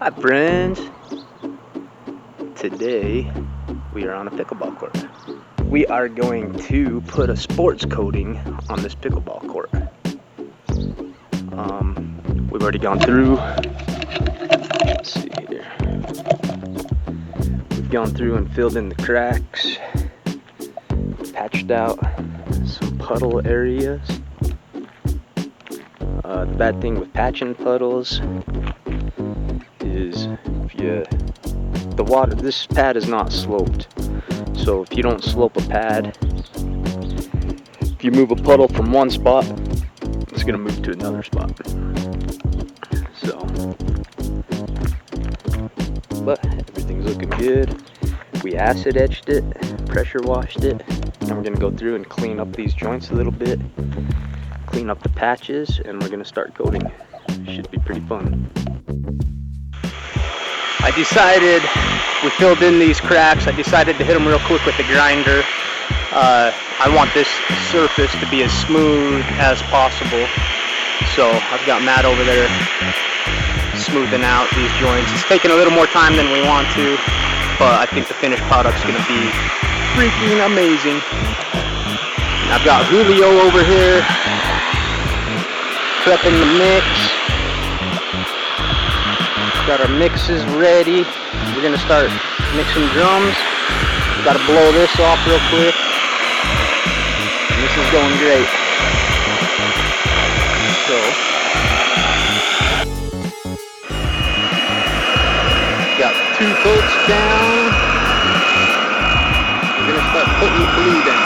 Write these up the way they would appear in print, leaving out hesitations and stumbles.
Hi friends! Today we are on a pickleball court. We are going to put a sports coating on this pickleball court. We've already gone through, let's see here. We've gone through and filled in the cracks, patched out some puddle areas. The bad thing with patching puddles is this pad is not sloped. So if you don't slope a pad, if you move a puddle from one spot, it's gonna move to another spot. So, but everything's looking good. We acid etched it, pressure washed it. Now we're gonna go through and clean up these joints a little bit, clean up the patches, and we're gonna start coating. Should be pretty fun. We filled in these cracks. I decided to hit them real quick with the grinder. I want this surface to be as smooth as possible. So I've got Matt over there smoothing out these joints. It's taking a little more time than we want to, but I think the finished product's gonna be freaking amazing. And I've got Julio over here prepping the mix. Got our mixes ready. We're gonna start mixing drums. Gotta blow this off real quick. And this is going great. So, got 2 coats down. We're gonna start putting the glue down.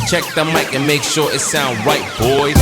Check the mic and make sure it sound right, boys.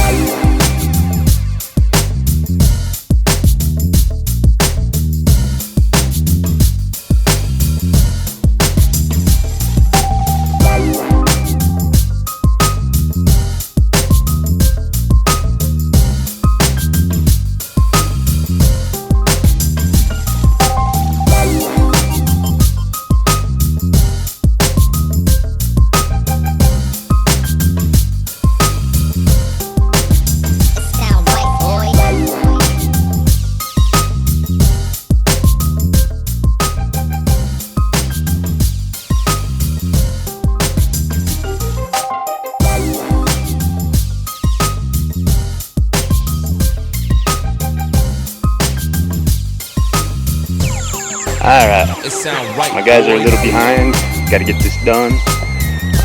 Alright, my guys are a little behind. Gotta get this done.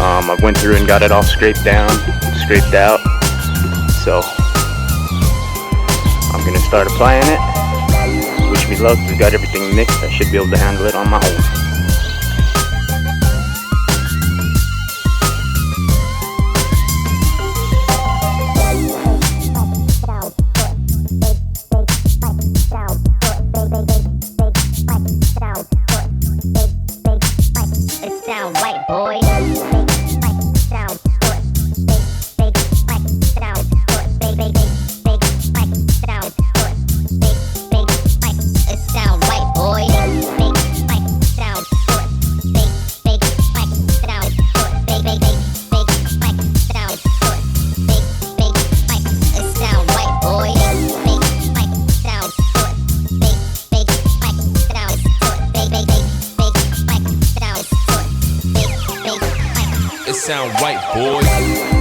I went through and got it all scraped out. So I'm gonna start applying it. Wish me luck. We've got everything mixed. I should be able to handle it on my own. Sound right, boys.